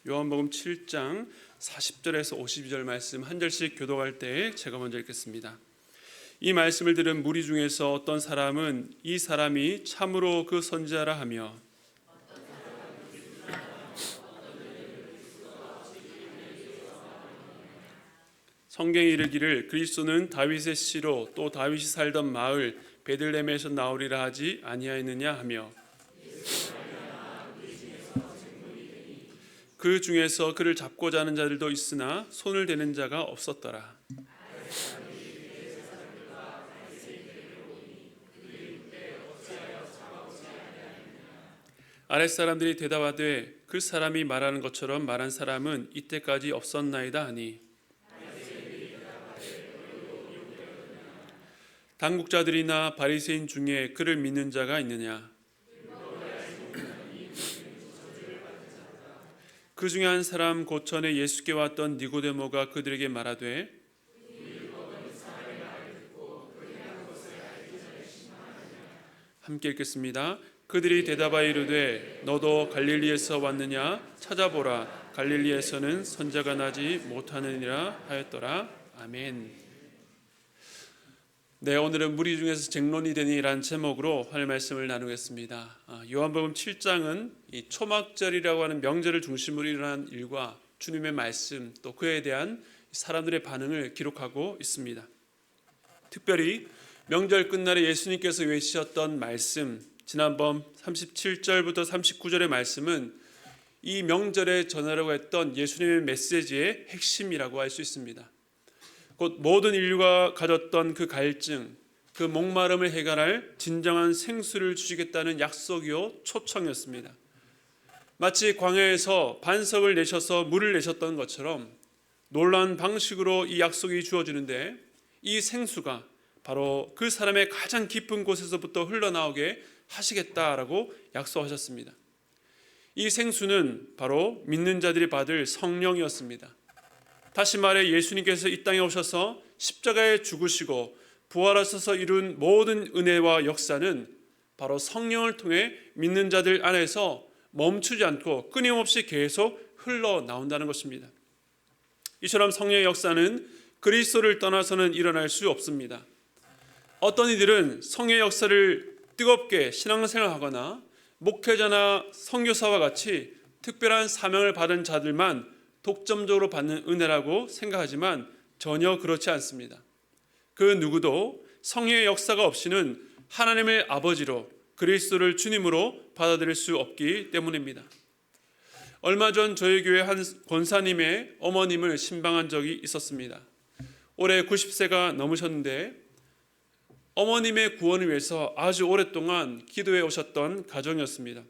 요한복음 7장 40절에서 52절 말씀 한 절씩 교독할 때 제가 먼저 읽겠습니다. 이 말씀을 들은 무리 중에서 어떤 사람은 이 사람이 참으로 그 선지자라 하며 성경에 이르기를 그리스도는 다윗의 씨로 또 다윗이 살던 마을 베들레헴에서 나오리라 하지 아니하였느냐 하며 그 중에서 그를 잡고자 하는 자들도 있으나 손을 대는 자가 없었더라. 아랫사람들이 대답하되 그 사람이 말하는 것처럼 말한 사람은 이때까지 없었나이다 하니 당국자들이나 바리새인 중에 그를 믿는 자가 있느냐? 그 중에 한 사람 곧 전에 예수께 왔던 니고데모가 그들에게 말하되 함께 읽겠습니다. 그들이 대답하여 이르되 너도 갈릴리에서 왔느냐? 찾아보라. 갈릴리에서는 선지자가 나지 못하느니라 하였더라. 아멘. 네, 오늘은 무리 중에서 쟁론이 되니라는 제목으로 할 말씀을 나누겠습니다. 요한복음 7장은 이 초막절이라고 하는 명절을 중심으로 일어난 일과 주님의 말씀 또 그에 대한 사람들의 반응을 기록하고 있습니다. 특별히 명절 끝날에 예수님께서 외치셨던 말씀, 지난번 37절부터 39절의 말씀은 이 명절에 전하려고 했던 예수님의 메시지의 핵심이라고 할 수 있습니다. 곧 모든 인류가 가졌던 그 갈증, 그 목마름을 해결할 진정한 생수를 주시겠다는 약속이요 초청이었습니다. 마치 광야에서 반석을 내셔서 물을 내셨던 것처럼 놀라운 방식으로 이 약속이 주어지는데 이 생수가 바로 그 사람의 가장 깊은 곳에서부터 흘러나오게 하시겠다라고 약속하셨습니다. 이 생수는 바로 믿는 자들이 받을 성령이었습니다. 다시 말해 예수님께서 이 땅에 오셔서 십자가에 죽으시고 부활하셔서 이룬 모든 은혜와 역사는 바로 성령을 통해 믿는 자들 안에서 멈추지 않고 끊임없이 계속 흘러나온다는 것입니다. 이처럼 성령의 역사는 그리스도를 떠나서는 일어날 수 없습니다. 어떤 이들은 성령의 역사를 뜨겁게 신앙생활하거나 목회자나 선교사와 같이 특별한 사명을 받은 자들만 독점적으로 받는 은혜라고 생각하지만 전혀 그렇지 않습니다. 그 누구도 성령의 역사가 없이는 하나님의 아버지로 그리스도를 주님으로 받아들일 수 없기 때문입니다. 얼마 전 저희 교회 한 권사님의 어머님을 신방한 적이 있었습니다. 올해 90세가 넘으셨는데 어머님의 구원을 위해서 아주 오랫동안 기도해 오셨던 가정이었습니다.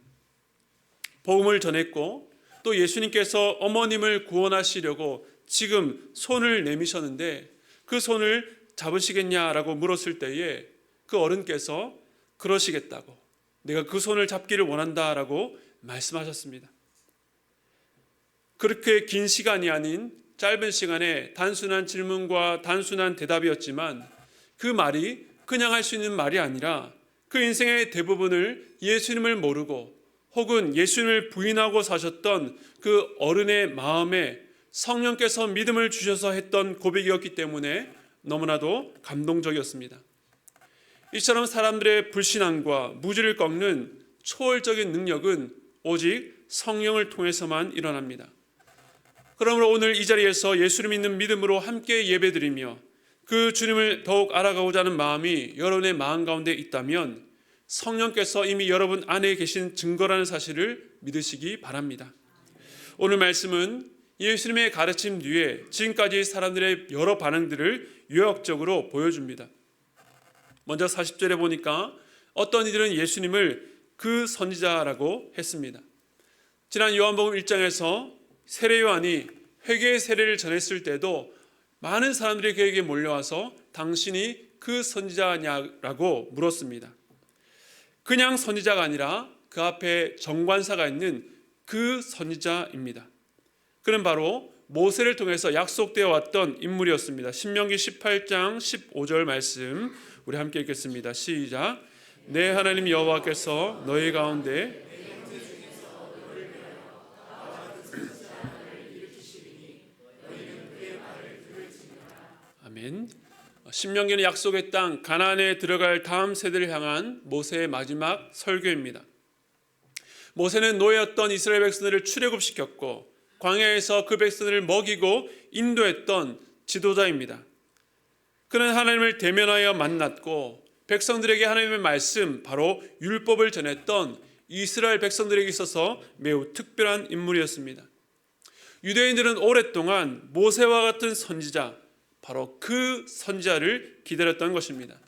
복음을 전했고 또 예수님께서 어머님을 구원하시려고 지금 손을 내미셨는데 그 손을 잡으시겠냐라고 물었을 때에 그 어른께서 그러시겠다고 내가 그 손을 잡기를 원한다라고 말씀하셨습니다. 그렇게 긴 시간이 아닌 짧은 시간에 단순한 질문과 단순한 대답이었지만 그 말이 그냥 할 수 있는 말이 아니라 그 인생의 대부분을 예수님을 모르고 혹은 예수님을 부인하고 사셨던 그 어른의 마음에 성령께서 믿음을 주셔서 했던 고백이었기 때문에 너무나도 감동적이었습니다. 이처럼 사람들의 불신앙과 무지를 꺾는 초월적인 능력은 오직 성령을 통해서만 일어납니다. 그러므로 오늘 이 자리에서 예수를 믿는 믿음으로 함께 예배드리며 그 주님을 더욱 알아가고자 하는 마음이 여러분의 마음 가운데 있다면 성령께서 이미 여러분 안에 계신 증거라는 사실을 믿으시기 바랍니다. 오늘 말씀은 예수님의 가르침 뒤에 지금까지 사람들의 여러 반응들을 요약적으로 보여줍니다. 먼저 40절에 보니까 어떤 이들은 예수님을 그 선지자라고 했습니다. 지난 요한복음 1장에서 세례 요한이 회개의 세례를 전했을 때도 많은 사람들이 그에게 몰려와서 당신이 그 선지자냐라고 물었습니다. 그냥 선지자가 아니라 그 앞에 정관사가 있는 그 선지자입니다. 그는 바로 모세를 통해서 약속되어 왔던 인물이었습니다. 신명기 18장 15절 말씀 우리 함께 읽겠습니다. 시작. 내 하나님 여호와께서 너희 가운데 아멘. 신명기는 약속의 땅 가나안에 들어갈 다음 세대를 향한 모세의 마지막 설교입니다. 모세는 노예였던 이스라엘 백성들을 출애굽시켰고 광야에서 그 백성들을 먹이고 인도했던 지도자입니다. 그는 하나님을 대면하여 만났고 백성들에게 하나님의 말씀, 바로 율법을 전했던 이스라엘 백성들에게 있어서 매우 특별한 인물이었습니다. 유대인들은 오랫동안 모세와 같은 선지자, 바로 그 선지자를 기다렸던 것입니다.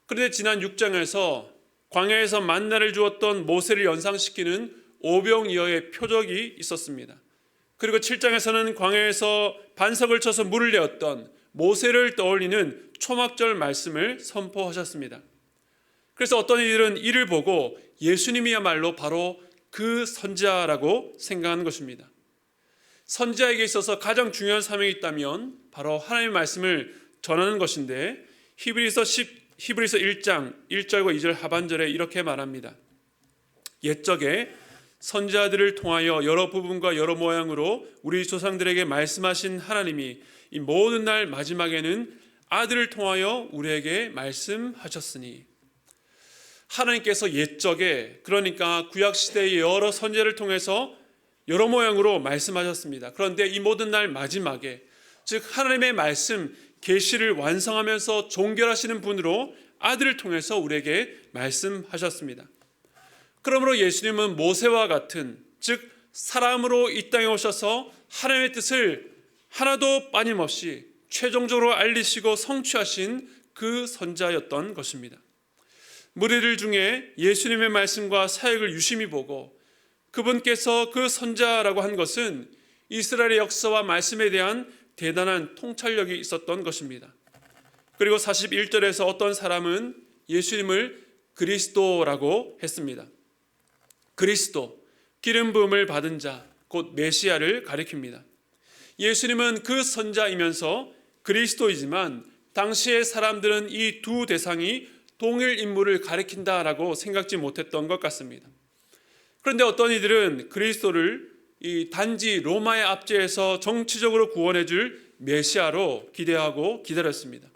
그런데 지난 6장에서 광야에서 만나를 주었던 모세를 연상시키는 오병이어의 표적이 있었습니다. 그리고 7장에서는 광야에서 반석을 쳐서 물을 내었던 모세를 떠올리는 초막절 말씀을 선포하셨습니다. 그래서 어떤 이들은 이를 보고 예수님이야말로 바로 그 선지자라고 생각하는 것입니다. 선지자에게 있어서 가장 중요한 사명이 있다면 바로 하나님의 말씀을 전하는 것인데 히브리서 1장 1절과 2절 하반절에 이렇게 말합니다. 옛적에 선지자들을 통하여 여러 부분과 여러 모양으로 우리 조상들에게 말씀하신 하나님이 이 모든 날 마지막에는 아들을 통하여 우리에게 말씀하셨으니, 하나님께서 옛적에, 그러니까 구약시대의 여러 선지자를 통해서 여러 모양으로 말씀하셨습니다. 그런데 이 모든 날 마지막에, 즉 하나님의 말씀 계시를 완성하면서 종결하시는 분으로 아들을 통해서 우리에게 말씀하셨습니다. 그러므로 예수님은 모세와 같은, 즉 사람으로 이 땅에 오셔서 하나님의 뜻을 하나도 빠짐없이 최종적으로 알리시고 성취하신 그 선지자였던 것입니다. 무리들 중에 예수님의 말씀과 사역을 유심히 보고 그분께서 그 선지자라고 한 것은 이스라엘의 역사와 말씀에 대한 대단한 통찰력이 있었던 것입니다. 그리고 41절에서 어떤 사람은 예수님을 그리스도라고 했습니다. 그리스도, 기름 부음을 받은 자, 곧 메시아를 가리킵니다. 예수님은 그 선지자이면서 그리스도이지만 당시의 사람들은 이 두 대상이 동일 인물을 가리킨다라고 생각지 못했던 것 같습니다. 그런데 어떤 이들은 그리스도를 이 단지 로마의 압제에서 정치적으로 구원해 줄 메시아로 기대하고 기다렸습니다.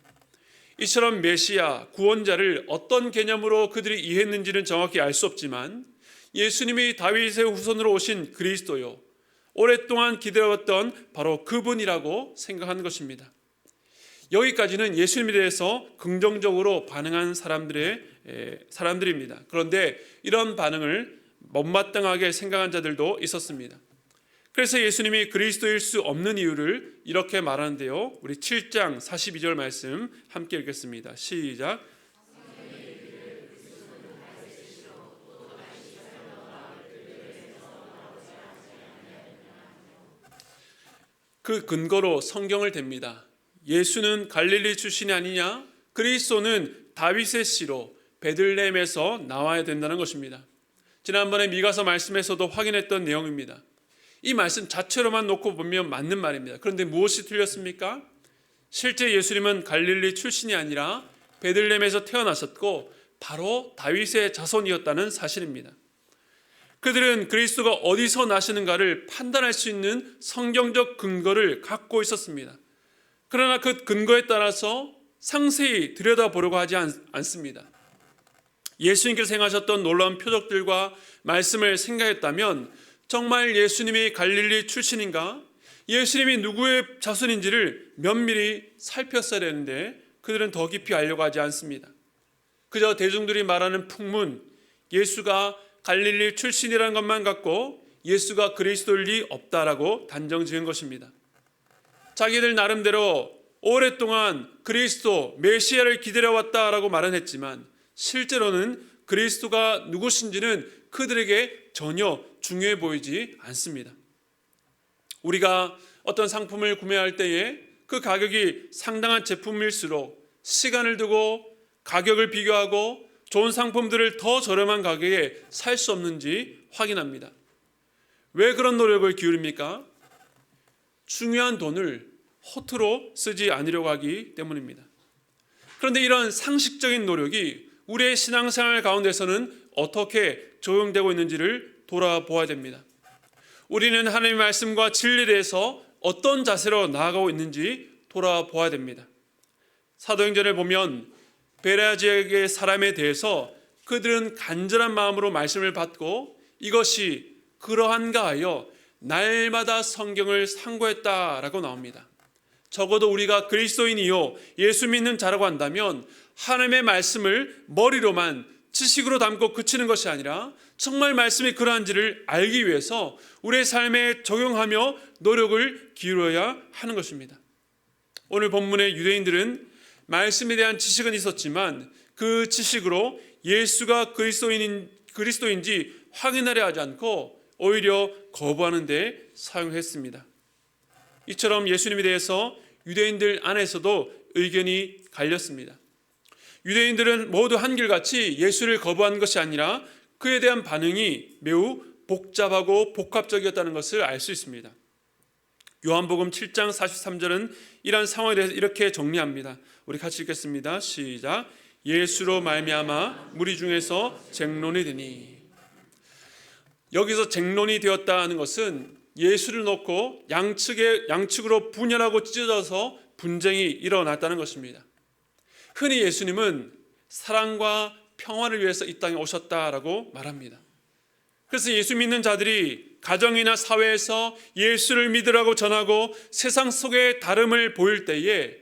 이처럼 메시아, 구원자를 어떤 개념으로 그들이 이해했는지는 정확히 알 수 없지만 예수님이 다윗의 후손으로 오신 그리스도요, 오랫동안 기다려왔던 바로 그분이라고 생각하는 것입니다. 여기까지는 예수님에 대해서 긍정적으로 반응한 사람들입니다. 그런데 이런 반응을 못마땅하게 생각한 자들도 있었습니다. 그래서 예수님이 그리스도일 수 없는 이유를 이렇게 말하는데요. 우리 7장 42절 말씀 함께 읽겠습니다. 시작. 그 근거로 성경을 댑니다. 예수는 갈릴리 출신이 아니냐? 그리스도는 다윗의 씨로 베들레헴에서 나와야 된다는 것입니다. 지난번에 미가서 말씀에서도 확인했던 내용입니다. 이 말씀 자체로만 놓고 보면 맞는 말입니다. 그런데 무엇이 틀렸습니까? 실제 예수님은 갈릴리 출신이 아니라 베들레헴에서 태어나셨고 바로 다윗의 자손이었다는 사실입니다. 그들은 그리스도가 어디서 나시는가를 판단할 수 있는 성경적 근거를 갖고 있었습니다. 그러나 그 근거에 따라서 상세히 들여다보려고 하지 않습니다. 예수님께서 행하셨던 놀라운 표적들과 말씀을 생각했다면 정말 예수님이 갈릴리 출신인가? 예수님이 누구의 자손인지를 면밀히 살폈어야 되는데 그들은 더 깊이 알려고 하지 않습니다. 그저 대중들이 말하는 풍문, 예수가 갈릴리 출신이라는 것만 갖고 예수가 그리스도일 리 없다라고 단정 지은 것입니다. 자기들 나름대로 오랫동안 그리스도, 메시아를 기다려왔다라고 말은 했지만 실제로는 그리스도가 누구신지는 그들에게 전혀 중요해 보이지 않습니다. 우리가 어떤 상품을 구매할 때에 그 가격이 상당한 제품일수록 시간을 두고 가격을 비교하고 좋은 상품들을 더 저렴한 가격에 살 수 없는지 확인합니다. 왜 그런 노력을 기울입니까? 중요한 돈을 허투루 쓰지 않으려고 하기 때문입니다. 그런데 이런 상식적인 노력이 우리의 신앙생활 가운데서는 어떻게 적용되고 있는지를 돌아보아야 됩니다. 우리는 하나님의 말씀과 진리에 대해서 어떤 자세로 나아가고 있는지 돌아보아야 됩니다. 사도행전을 보면 베레아 지역의 사람에 대해서 그들은 간절한 마음으로 말씀을 받고 이것이 그러한가 하여 날마다 성경을 상고했다라고 나옵니다. 적어도 우리가 그리스도인이요 예수 믿는 자라고 한다면 하나님의 말씀을 머리로만 지식으로 담고 그치는 것이 아니라 정말 말씀이 그러한지를 알기 위해서 우리의 삶에 적용하며 노력을 기울여야 하는 것입니다. 오늘 본문의 유대인들은 말씀에 대한 지식은 있었지만 그 지식으로 예수가 그리스도인지 확인하려 하지 않고 오히려 거부하는 데 사용했습니다. 이처럼 예수님에 대해서 유대인들 안에서도 의견이 갈렸습니다. 유대인들은 모두 한결같이 예수를 거부한 것이 아니라 그에 대한 반응이 매우 복잡하고 복합적이었다는 것을 알 수 있습니다. 요한복음 7장 43절은 이러한 상황에 대해서 이렇게 정리합니다. 우리 같이 읽겠습니다. 시작. 예수로 말미암아 무리 중에서 쟁론이 되니. 여기서 쟁론이 되었다는 것은 예수를 놓고 양측으로 분열하고 찢어져서 분쟁이 일어났다는 것입니다. 흔히 예수님은 사랑과 평화를 위해서 이 땅에 오셨다라고 말합니다. 그래서 예수 믿는 자들이 가정이나 사회에서 예수를 믿으라고 전하고 세상 속의 다름을 보일 때에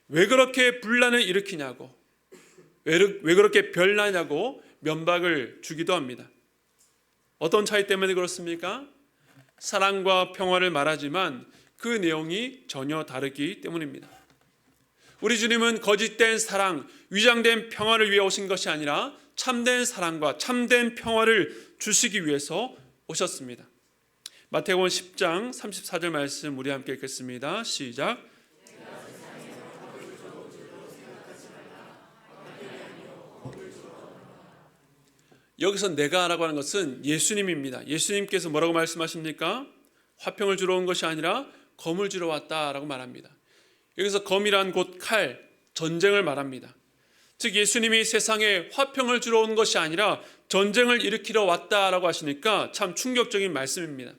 왜 그렇게 분란을 일으키냐고, 왜 그렇게 별나냐고 면박을 주기도 합니다. 어떤 차이 때문에 그렇습니까? 사랑과 평화를 말하지만 그 내용이 전혀 다르기 때문입니다. 우리 주님은 거짓된 사랑, 위장된 평화를 위해 오신 것이 아니라 참된 사랑과 참된 평화를 주시기 위해서 오셨습니다. 마태복음 10장 34절 말씀 우리 함께 읽겠습니다. 시작. 여기서 내가라고 하는 것은 예수님입니다. 예수님께서 뭐라고 말씀하십니까? 화평을 주러 온 것이 아니라 검을 주러 왔다라고 말합니다. 여기서 검이란 곧 칼, 전쟁을 말합니다. 즉 예수님이 세상에 화평을 주러 온 것이 아니라 전쟁을 일으키러 왔다라고 하시니까 참 충격적인 말씀입니다.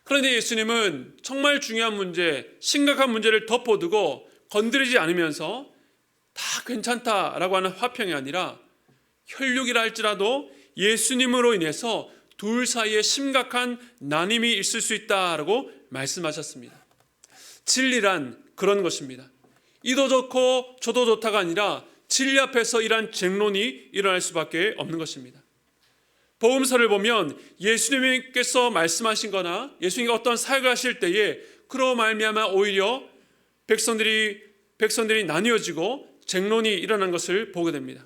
그런데 예수님은 정말 중요한 문제, 심각한 문제를 덮어두고 건드리지 않으면서 다 괜찮다라고 하는 화평이 아니라 혈육이라 할지라도 예수님으로 인해서 둘 사이에 심각한 나눔이 있을 수 있다라고 말씀하셨습니다. 진리란 그런 것입니다. 이도 좋고 저도 좋다가 아니라 진리 앞에서 이러한 쟁론이 일어날 수밖에 없는 것입니다. 복음서를 보면 예수님께서 말씀하신 거나 예수님이 어떤 사역을 하실 때에 그로 말미암아 오히려 백성들이 나뉘어지고 쟁론이 일어난 것을 보게 됩니다.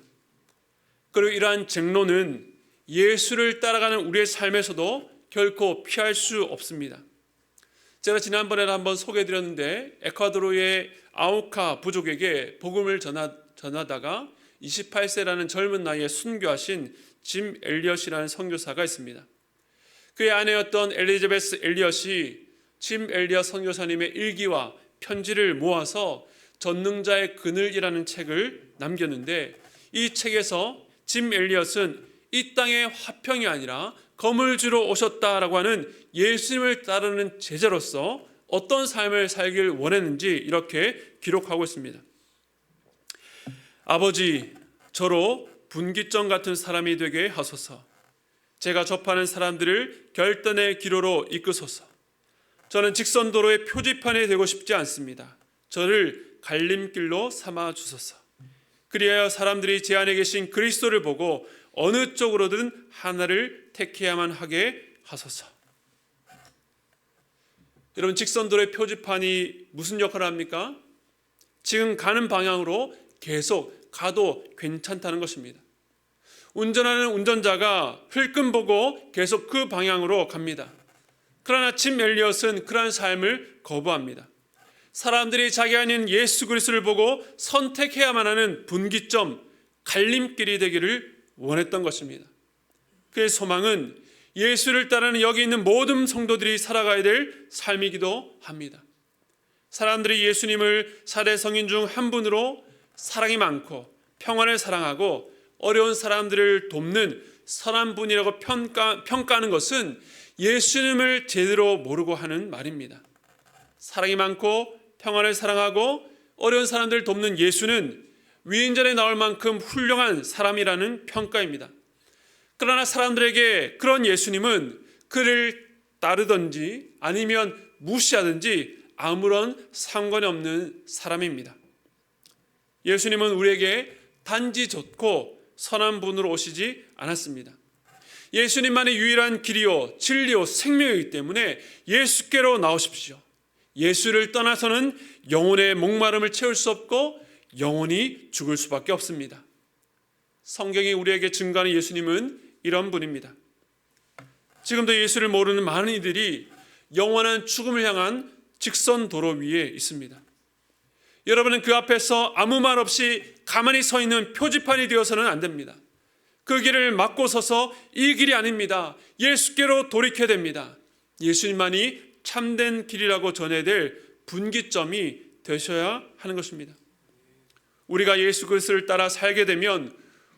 그리고 이러한 쟁론은 예수를 따라가는 우리의 삶에서도 결코 피할 수 없습니다. 제가 지난번에도 한번 소개해드렸는데 에콰도르의 아우카 부족에게 복음을 전하다가 28세라는 젊은 나이에 순교하신 짐 엘리엇이라는 선교사가 있습니다. 그의 아내였던 엘리자베스 엘리엇이 짐 엘리엇 선교사님의 일기와 편지를 모아서 전능자의 그늘이라는 책을 남겼는데 이 책에서 짐 엘리엇은 이 땅의 화평이 아니라 검을 주러 오셨다라고 하는 예수님을 따르는 제자로서 어떤 삶을 살길 원했는지 이렇게 기록하고 있습니다. 아버지, 저로 분기점 같은 사람이 되게 하소서. 제가 접하는 사람들을 결단의 기로로 이끄소서. 저는 직선도로의 표지판이 되고 싶지 않습니다. 저를 갈림길로 삼아 주소서. 그리하여 사람들이 제 안에 계신 그리스도를 보고 어느 쪽으로든 하나를 택해야만 하게 하소서. 여러분, 직선도로의 표지판이 무슨 역할을 합니까? 지금 가는 방향으로 계속 가도 괜찮다는 것입니다. 운전하는 운전자가 흘끔 보고 계속 그 방향으로 갑니다. 그러나 짐 엘리엇은 그러한 삶을 거부합니다. 사람들이 자기 안인 예수 그리스도를 보고 선택해야만 하는 분기점, 갈림길이 되기를 원했던 것입니다. 그의 소망은 예수를 따르는 여기 있는 모든 성도들이 살아가야 될 삶이기도 합니다. 사람들이 예수님을 4대 성인 중 한 분으로 사랑이 많고 평안을 사랑하고 어려운 사람들을 돕는 선한 분이라고 평가하는 것은 예수님을 제대로 모르고 하는 말입니다. 사랑이 많고 평안을 사랑하고 어려운 사람들을 돕는 예수는 위인전에 나올 만큼 훌륭한 사람이라는 평가입니다. 그러나 사람들에게 그런 예수님은 그를 따르든지 아니면 무시하든지 아무런 상관이 없는 사람입니다. 예수님은 우리에게 단지 좋고 선한 분으로 오시지 않았습니다. 예수님만의 유일한 길이요 진리요 생명이기 때문에 예수께로 나오십시오. 예수를 떠나서는 영혼의 목마름을 채울 수 없고 영혼이 죽을 수밖에 없습니다. 성경이 우리에게 증거하는 예수님은 이런 분입니다. 지금도 예수를 모르는 많은 이들이 영원한 죽음을 향한 직선 도로 위에 있습니다. 여러분은 그 앞에서 아무 말 없이 가만히 서 있는 표지판이 되어서는 안 됩니다. 그 길을 막고 서서 이 길이 아닙니다. 예수께로 돌이켜야 됩니다. 예수님만이 참된 길이라고 전해야 될 분기점이 되셔야 하는 것입니다. 우리가 예수 그리스도를 따라 살게 되면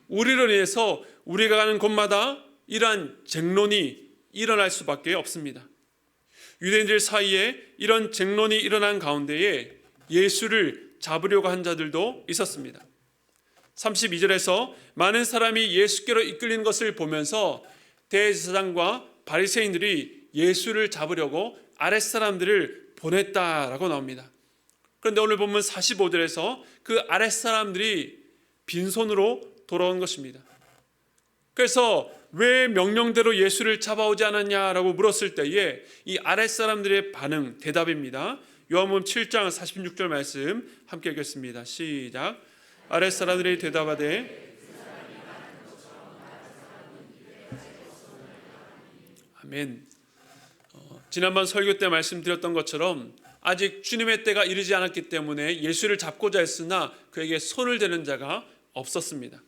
우리를 인해서 우리가 가는 곳마다 이러한 쟁론이 일어날 수밖에 없습니다. 유대인들 사이에 이런 쟁론이 일어난 가운데에 예수를 잡으려고 한 자들도 있었습니다. 32절에서 많은 사람이 예수께로 이끌리는 것을 보면서 대제사장과 바리새인들이 예수를 잡으려고 아랫사람들을 보냈다라고 나옵니다. 그런데 오늘 본문 45절에서 그 아랫사람들이 빈손으로 돌아온 것입니다. 그래서 왜 명령대로 예수를 잡아오지 않았냐라고 물었을 때에 이 아랫사람들의 반응, 대답입니다. 요한복음 7장 46절 말씀 함께 읽겠습니다. 시작. 아랫사람들이 대답하되 아멘. 지난번 설교 때 말씀드렸던 것처럼 아직 주님의 때가 이르지 않았기 때문에 예수를 잡고자 했으나 그에게 손을 대는 자가 없었습니다.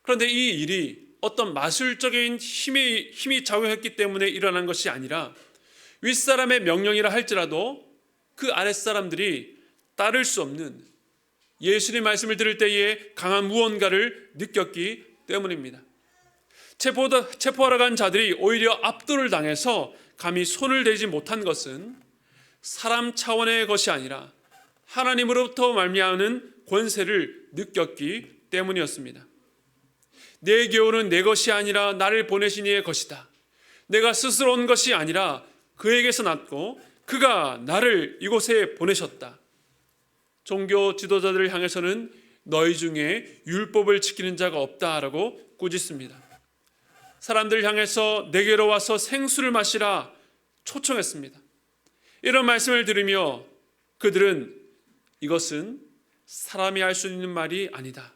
그런데 이 일이 어떤 마술적인 힘이 작용했기 때문에 일어난 것이 아니라 윗사람의 명령이라 할지라도 그 아랫사람들이 따를 수 없는 예수님의 말씀을 들을 때에 강한 무언가를 느꼈기 때문입니다. 체포하러 간 자들이 오히려 압도를 당해서 감히 손을 대지 못한 것은 사람 차원의 것이 아니라 하나님으로부터 말미암는 권세를 느꼈기 때문이었습니다. 내 교훈은 내 것이 아니라 나를 보내신 이의 것이다. 내가 스스로 온 것이 아니라 그에게서 났고 그가 나를 이곳에 보내셨다. 종교 지도자들을 향해서는 너희 중에 율법을 지키는 자가 없다라고 꾸짖습니다. 사람들을 향해서 내게로 와서 생수를 마시라 초청했습니다. 이런 말씀을 들으며 그들은 이것은 사람이 할 수 있는 말이 아니다.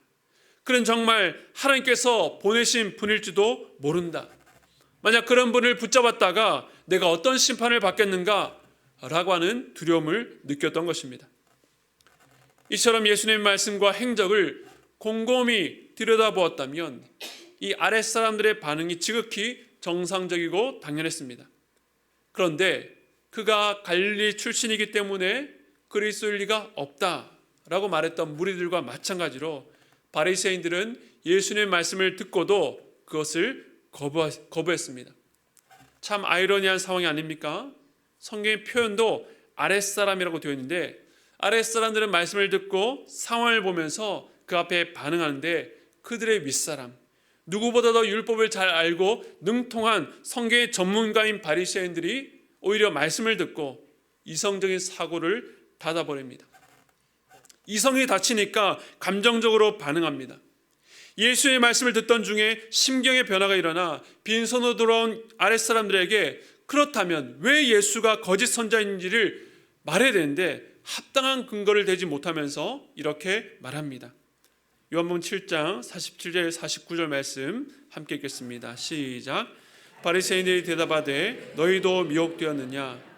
그는 정말 하나님께서 보내신 분일지도 모른다. 만약 그런 분을 붙잡았다가 내가 어떤 심판을 받겠는가 라고 하는 두려움을 느꼈던 것입니다. 이처럼 예수님의 말씀과 행적을 곰곰이 들여다보았다면 이 아랫사람들의 반응이 지극히 정상적이고 당연했습니다. 그런데 그가 갈릴리 출신이기 때문에 그리스도일 리가 없다라고 말했던 무리들과 마찬가지로 바리새인들은 예수님의 말씀을 듣고도 그것을 거부했습니다. 참 아이러니한 상황이 아닙니까? 성경의 표현도 아랫사람이라고 되어 있는데 아랫사람들은 말씀을 듣고 상황을 보면서 그 앞에 반응하는데 그들의 윗사람, 누구보다도 율법을 잘 알고 능통한 성경의 전문가인 바리새인들이 오히려 말씀을 듣고 이성적인 사고를 닫아버립니다. 이성이 닫히니까 감정적으로 반응합니다. 예수의 말씀을 듣던 중에 심경의 변화가 일어나 빈손으로 돌아온 아랫사람들에게 그렇다면 왜 예수가 거짓 선자인지를 말해야 되는데 합당한 근거를 대지 못하면서 이렇게 말합니다. 요한복음 7장 47절 49절 말씀 함께 읽겠습니다. 시작. 바리새인들이 대답하되 너희도 미혹되었느냐?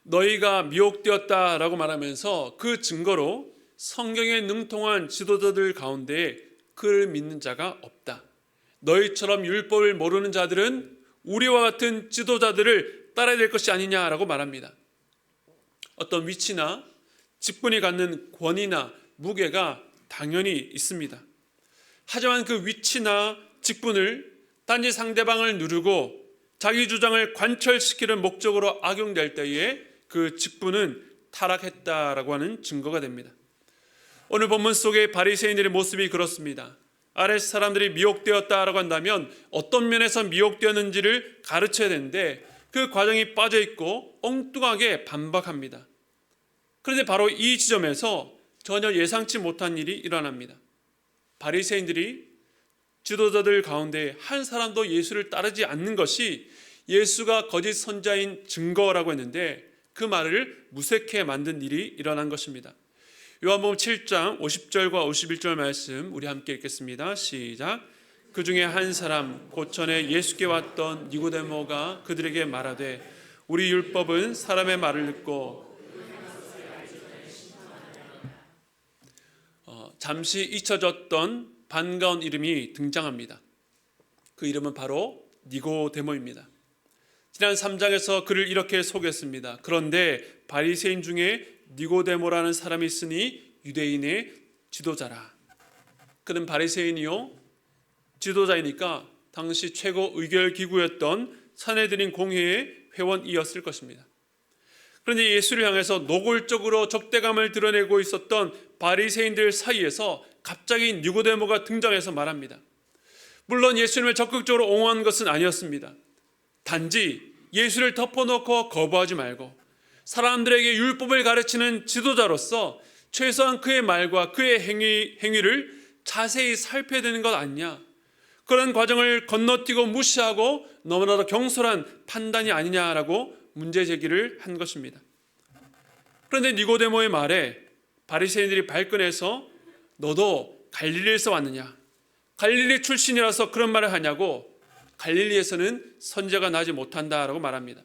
너희가 미혹되었다라고 말하면서 그 증거로 성경에 능통한 지도자들 가운데 그를 믿는 자가 없다. 너희처럼 율법을 모르는 자들은 우리와 같은 지도자들을 따라야 될 것이 아니냐라고 말합니다. 어떤 위치나 직분이 갖는 권위나 무게가 당연히 있습니다. 하지만 그 위치나 직분을 단지 상대방을 누르고 자기 주장을 관철시키는 목적으로 악용될 때에 그 직분은 타락했다라고 하는 증거가 됩니다. 오늘 본문 속의 바리새인들의 모습이 그렇습니다. 아랫 사람들이 미혹되었다라고 한다면 어떤 면에서 미혹되었는지를 가르쳐야 되는데 그 과정이 빠져 있고 엉뚱하게 반박합니다. 그런데 바로 이 지점에서 전혀 예상치 못한 일이 일어납니다. 바리새인들이 지도자들 가운데 한 사람도 예수를 따르지 않는 것이 예수가 거짓 선자인 증거라고 했는데 그 말을 무색해 만든 일이 일어난 것입니다. 요한복음 7장 50절과 51절 말씀 우리 함께 읽겠습니다. 시작. 그 중에 한 사람 곧 전에 예수께 왔던 니고데모가 그들에게 말하되 우리 율법은 사람의 말을 듣고 잠시 잊혀졌던 반가운 이름이 등장합니다. 그 이름은 바로 니고데모입니다. 지난 3장에서 그를 이렇게 소개했습니다. 그런데 바리새인 중에 니고데모라는 사람이 있으니 유대인의 지도자라. 그는 바리새인이요 지도자이니까 당시 최고 의결기구였던 산헤드린 공회의 회원이었을 것입니다. 그런데 예수를 향해서 노골적으로 적대감을 드러내고 있었던 바리새인들 사이에서 갑자기 니고데모가 등장해서 말합니다. 물론 예수님을 적극적으로 옹호한 것은 아니었습니다. 단지 예수를 덮어놓고 거부하지 말고 사람들에게 율법을 가르치는 지도자로서 최소한 그의 말과 그의 행위를 자세히 살펴야 되는 것 아니냐, 그런 과정을 건너뛰고 무시하고 너무나도 경솔한 판단이 아니냐라고 문제 제기를 한 것입니다. 그런데 니고데모의 말에 바리새인들이 발끈해서 너도 갈릴리에서 왔느냐, 갈릴리 출신이라서 그런 말을 하냐고, 갈릴리에서는 선지자가 나지 못한다라고 말합니다.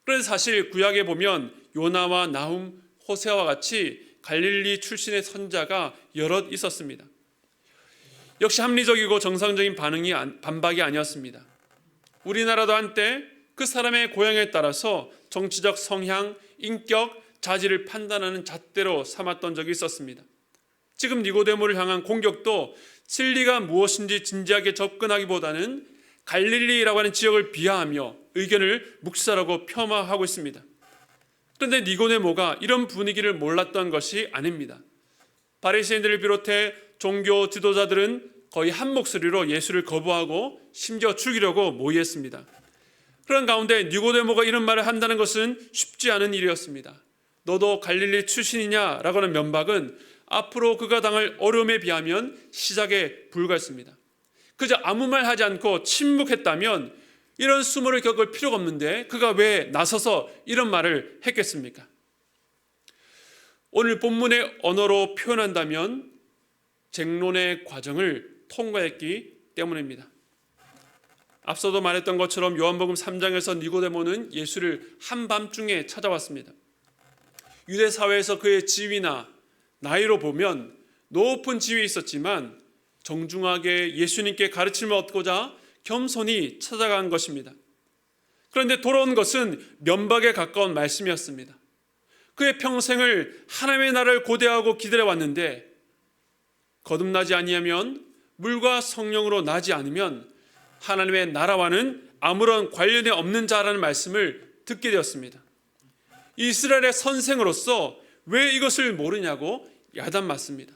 그런데 사실 구약에 보면 요나와 나훔, 호세아와 같이 갈릴리 출신의 선지자가 여럿 있었습니다. 역시 합리적이고 정상적인 반박이 아니었습니다. 우리나라도 한때 그 사람의 고향에 따라서 정치적 성향, 인격, 자질을 판단하는 잣대로 삼았던 적이 있었습니다. 지금 니고데모를 향한 공격도 진리가 무엇인지 진지하게 접근하기보다는 갈릴리라고 하는 지역을 비하하며 의견을 묵살하고 폄하하고 있습니다. 그런데 니고데모가 이런 분위기를 몰랐던 것이 아닙니다. 바리새인들을 비롯해 종교 지도자들은 거의 한 목소리로 예수를 거부하고 심지어 죽이려고 모의했습니다. 그런 가운데 니고데모가 이런 말을 한다는 것은 쉽지 않은 일이었습니다. 너도 갈릴리 출신이냐라고 하는 면박은 앞으로 그가 당할 어려움에 비하면 시작에 불과했습니다. 그저 아무 말 하지 않고 침묵했다면 이런 수모를 겪을 필요가 없는데 그가 왜 나서서 이런 말을 했겠습니까? 오늘 본문의 언어로 표현한다면 쟁론의 과정을 통과했기 때문입니다. 앞서도 말했던 것처럼 요한복음 3장에서 니고데모는 예수를 한밤중에 찾아왔습니다. 유대 사회에서 그의 지위나 나이로 보면 높은 지위에 있었지만 정중하게 예수님께 가르침을 얻고자 겸손히 찾아간 것입니다. 그런데 돌아온 것은 면박에 가까운 말씀이었습니다. 그의 평생을 하나님의 나라를 고대하고 기다려왔는데 거듭나지 아니하면, 물과 성령으로 나지 않으면 하나님의 나라와는 아무런 관련이 없는 자라는 말씀을 듣게 되었습니다. 이스라엘의 선생으로서 왜 이것을 모르냐고 야단 맞습니다.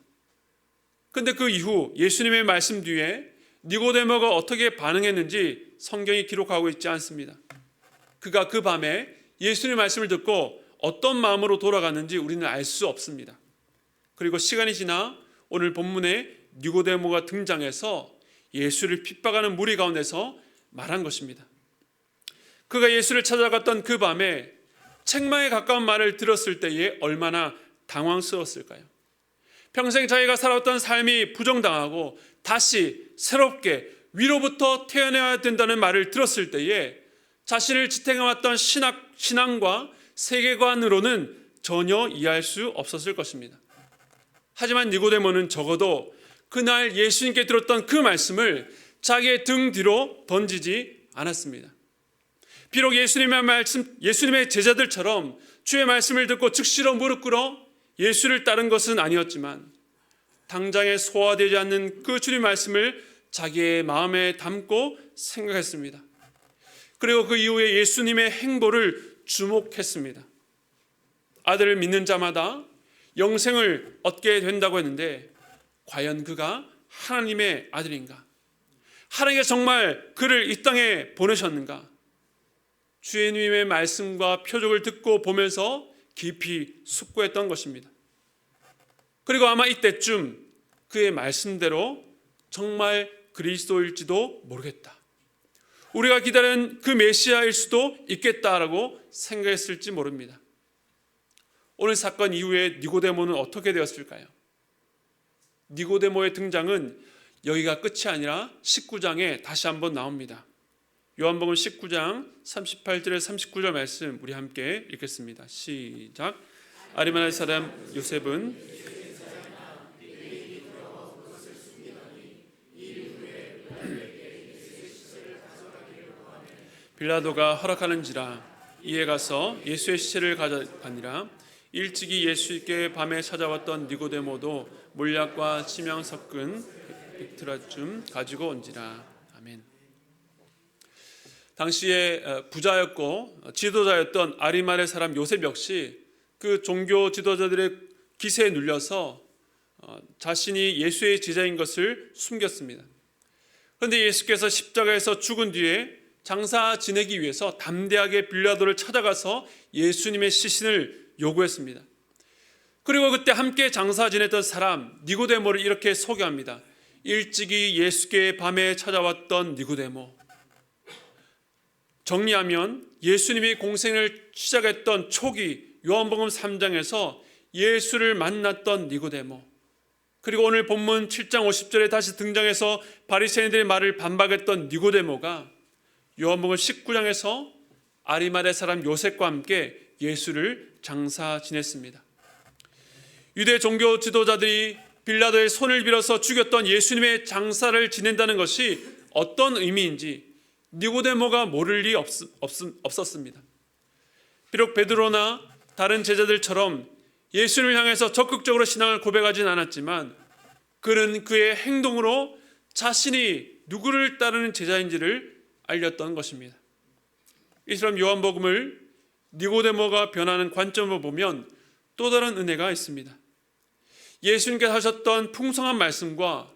그런데 그 이후 예수님의 말씀 뒤에 니고데모가 어떻게 반응했는지 성경이 기록하고 있지 않습니다. 그가 그 밤에 예수님의 말씀을 듣고 어떤 마음으로 돌아갔는지 우리는 알 수 없습니다. 그리고 시간이 지나 오늘 본문에 니고데모가 등장해서 예수를 핍박하는 무리 가운데서 말한 것입니다. 그가 예수를 찾아갔던 그 밤에 책망에 가까운 말을 들었을 때에 얼마나 당황스러웠을까요? 평생 자기가 살아왔던 삶이 부정당하고 다시 새롭게 위로부터 태어나야 된다는 말을 들었을 때에 자신을 지탱해왔던 신앙과 세계관으로는 전혀 이해할 수 없었을 것입니다. 하지만 니고데모는 적어도 그날 예수님께 들었던 그 말씀을 자기의 등 뒤로 던지지 않았습니다. 비록 예수님의 제자들처럼 주의 말씀을 듣고 즉시로 무릎 꿇어 예수를 따른 것은 아니었지만 당장에 소화되지 않는 그 주님 말씀을 자기의 마음에 담고 생각했습니다. 그리고 그 이후에 예수님의 행보를 주목했습니다. 아들을 믿는 자마다 영생을 얻게 된다고 했는데 과연 그가 하나님의 아들인가? 하나님께서 정말 그를 이 땅에 보내셨는가? 주님의 말씀과 표적을 듣고 보면서 깊이 숙고했던 것입니다. 그리고 아마 이때쯤 그의 말씀대로 정말 그리스도일지도 모르겠다, 우리가 기다리는 그 메시아일 수도 있겠다라고 생각했을지 모릅니다. 오늘 사건 이후에 니고데모는 어떻게 되었을까요? 니고데모의 등장은 여기가 끝이 아니라 19장에 다시 한번 나옵니다. 요한복음 19장 38절에서 39절 말씀 우리 함께 읽겠습니다. 시작. 아리마다의 사람 요셉은 빌라도가 허락하는지라 이에 가서 예수의 시체를 가져가니라. 일찍이 예수께 밤에 찾아왔던 니고데모도 몰약과 침향 섞은 백트라쯤 가지고 온지라. 아멘. 당시에 부자였고 지도자였던 아리마다의 사람 요셉 역시 그 종교 지도자들의 기세에 눌려서 자신이 예수의 제자인 것을 숨겼습니다. 그런데 예수께서 십자가에서 죽은 뒤에 장사 지내기 위해서 담대하게 빌라도를 찾아가서 예수님의 시신을 요구했습니다. 그리고 그때 함께 장사 지냈던 사람 니고데모를 이렇게 소개합니다. 일찍이 예수께 밤에 찾아왔던 니고데모. 정리하면 예수님이 공생을 시작했던 초기 요한복음 3장에서 예수를 만났던 니고데모, 그리고 오늘 본문 7장 50절에 다시 등장해서 바리새인들의 말을 반박했던 니고데모가 요한복음 19장에서 아리마다의 사람 요셉과 함께 예수를 장사 지냈습니다. 유대 종교 지도자들이 빌라도의 손을 빌어서 죽였던 예수님의 장사를 지낸다는 것이 어떤 의미인지 니고데모가 모를 리 없었습니다. 비록 베드로나 다른 제자들처럼 예수님을 향해서 적극적으로 신앙을 고백하진 않았지만 그는 그의 행동으로 자신이 누구를 따르는 제자인지를 알렸던 것입니다. 이처럼 요한복음을 니고데모가 변하는 관점으로 보면 또 다른 은혜가 있습니다. 예수님께서 하셨던 풍성한 말씀과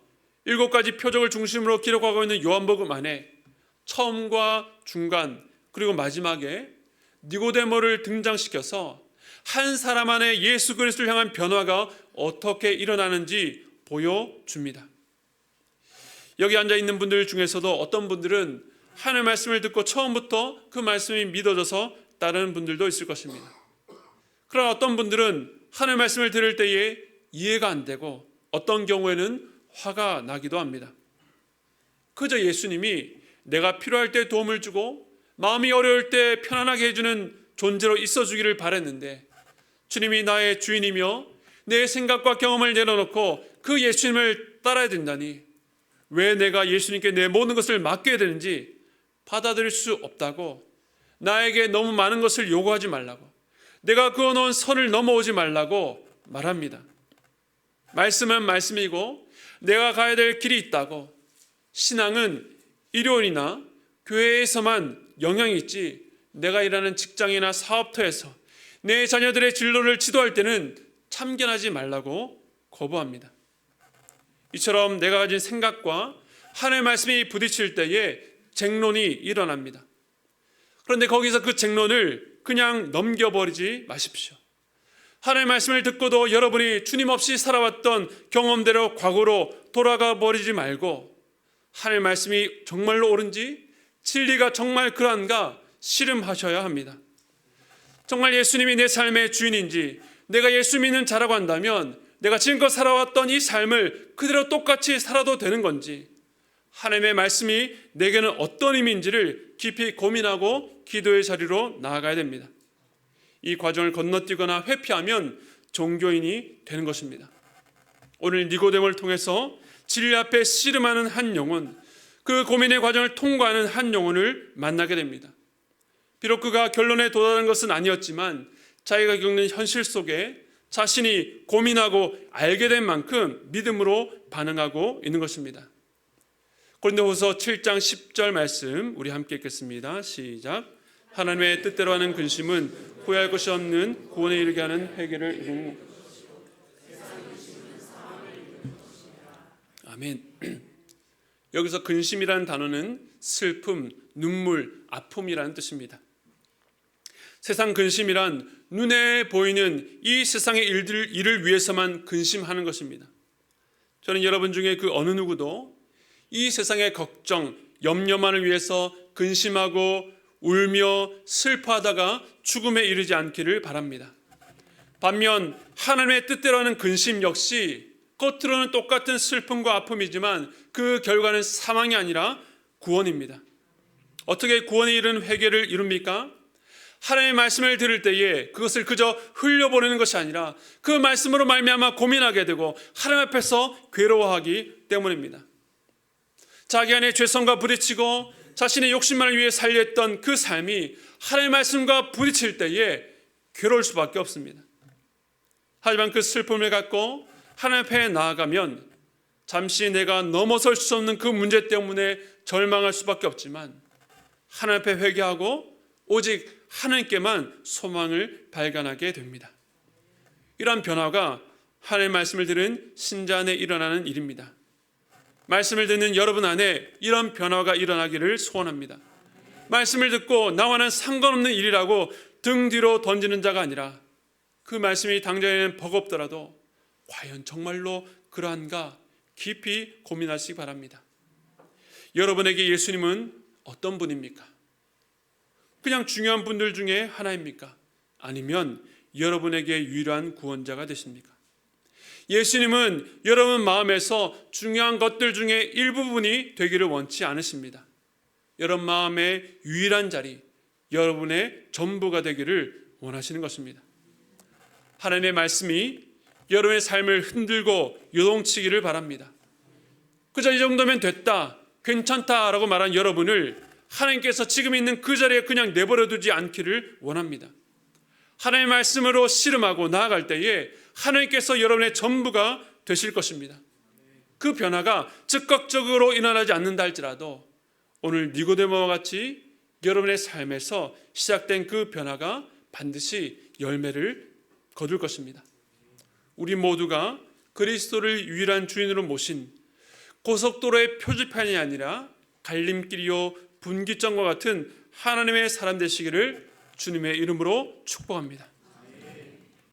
7가지 표적을 중심으로 기록하고 있는 요한복음 안에 처음과 중간 그리고 마지막에 니고데모를 등장시켜서 한 사람 안에 예수 그리스도를 향한 변화가 어떻게 일어나는지 보여줍니다. 여기 앉아있는 분들 중에서도 어떤 분들은 하나님의 말씀을 듣고 처음부터 그 말씀이 믿어져서 따르는 분들도 있을 것입니다. 그러나 어떤 분들은 하나님의 말씀을 들을 때에 이해가 안 되고 어떤 경우에는 화가 나기도 합니다. 그저 예수님이 내가 필요할 때 도움을 주고 마음이 어려울 때 편안하게 해주는 존재로 있어주기를 바랬는데 주님이 나의 주인이며 내 생각과 경험을 내려놓고 그 예수님을 따라야 된다니 왜 내가 예수님께 내 모든 것을 맡겨야 되는지 받아들일 수 없다고, 나에게 너무 많은 것을 요구하지 말라고, 내가 그어놓은 선을 넘어오지 말라고 말합니다. 말씀은 말씀이고 내가 가야 될 길이 있다고, 신앙은 일요일이나 교회에서만 영향이 있지 내가 일하는 직장이나 사업터에서 내 자녀들의 진로를 지도할 때는 참견하지 말라고 거부합니다. 이처럼 내가 가진 생각과 하나님의 말씀이 부딪힐 때에 쟁론이 일어납니다. 그런데 거기서 그 쟁론을 그냥 넘겨버리지 마십시오. 하나님의 말씀을 듣고도 여러분이 주님 없이 살아왔던 경험대로 과거로 돌아가 버리지 말고 하나님의 말씀이 정말로 옳은지, 진리가 정말 그러한가 실험하셔야 합니다. 정말 예수님이 내 삶의 주인인지, 내가 예수 믿는 자라고 한다면 내가 지금껏 살아왔던 이 삶을 그대로 똑같이 살아도 되는 건지, 하나님의 말씀이 내게는 어떤 의미인지를 깊이 고민하고 기도의 자리로 나아가야 됩니다. 이 과정을 건너뛰거나 회피하면 종교인이 되는 것입니다. 오늘 니고데모를 통해서 진리 앞에 씨름하는 한 영혼, 그 고민의 과정을 통과하는 한 영혼을 만나게 됩니다. 비록 그가 결론에 도달한 것은 아니었지만 자기가 겪는 현실 속에 자신이 고민하고 알게 된 만큼 믿음으로 반응하고 있는 것입니다. 고린도후서 7장 10절 말씀 우리 함께 읽겠습니다. 시작. 하나님의 뜻대로 하는 근심은 후회할 것이 없는 구원에 이르게 하는 회개를 이루는. 아멘. 여기서 근심이라는 단어는 슬픔, 눈물, 아픔이라는 뜻입니다. 세상 근심이란 눈에 보이는 이 세상의 일을 위해서만 근심하는 것입니다. 저는 여러분 중에 그 어느 누구도 이 세상의 걱정, 염려만을 위해서 근심하고 울며 슬퍼하다가 죽음에 이르지 않기를 바랍니다. 반면 하나님의 뜻대로 하는 근심 역시 겉으로는 똑같은 슬픔과 아픔이지만 그 결과는 사망이 아니라 구원입니다. 어떻게 구원에 이르는 회개를 이룹니까? 하나님의 말씀을 들을 때에 그것을 그저 흘려보내는 것이 아니라 그 말씀으로 말미암아 고민하게 되고 하나님 앞에서 괴로워하기 때문입니다. 자기 안에 죄성과 부딪히고 자신의 욕심만을 위해 살려했던 그 삶이 하나님의 말씀과 부딪힐 때에 괴로울 수밖에 없습니다. 하지만 그 슬픔을 갖고 하나님 앞에 나아가면 잠시 내가 넘어설 수 없는 그 문제 때문에 절망할 수밖에 없지만 하나님 앞에 회개하고 오직 하나님께만 소망을 발견하게 됩니다. 이러한 변화가 하나님의 말씀을 들은 신자 안에 일어나는 일입니다. 말씀을 듣는 여러분 안에 이런 변화가 일어나기를 소원합니다. 말씀을 듣고 나와는 상관없는 일이라고 등 뒤로 던지는 자가 아니라 그 말씀이 당장에는 버겁더라도 과연 정말로 그러한가 깊이 고민하시기 바랍니다. 여러분에게 예수님은 어떤 분입니까? 그냥 중요한 분들 중에 하나입니까? 아니면 여러분에게 유일한 구원자가 되십니까? 예수님은 여러분 마음에서 중요한 것들 중에 일부분이 되기를 원치 않으십니다. 여러분 마음의 유일한 자리, 여러분의 전부가 되기를 원하시는 것입니다. 하나님의 말씀이 여러분의 삶을 흔들고 요동치기를 바랍니다. 그저 이 정도면 됐다, 괜찮다라고 말한 여러분을 하나님께서 지금 있는 그 자리에 그냥 내버려 두지 않기를 원합니다. 하나님의 말씀으로 씨름하고 나아갈 때에 하나님께서 여러분의 전부가 되실 것입니다. 그 변화가 즉각적으로 일어나지 않는다 할지라도 오늘 니고데모와 같이 여러분의 삶에서 시작된 그 변화가 반드시 열매를 거둘 것입니다. 우리 모두가 그리스도를 유일한 주인으로 모신 고속도로의 표지판이 아니라 갈림길이요 분기점과 같은 하나님의 사람 되시기를 주님의 이름으로 축복합니다.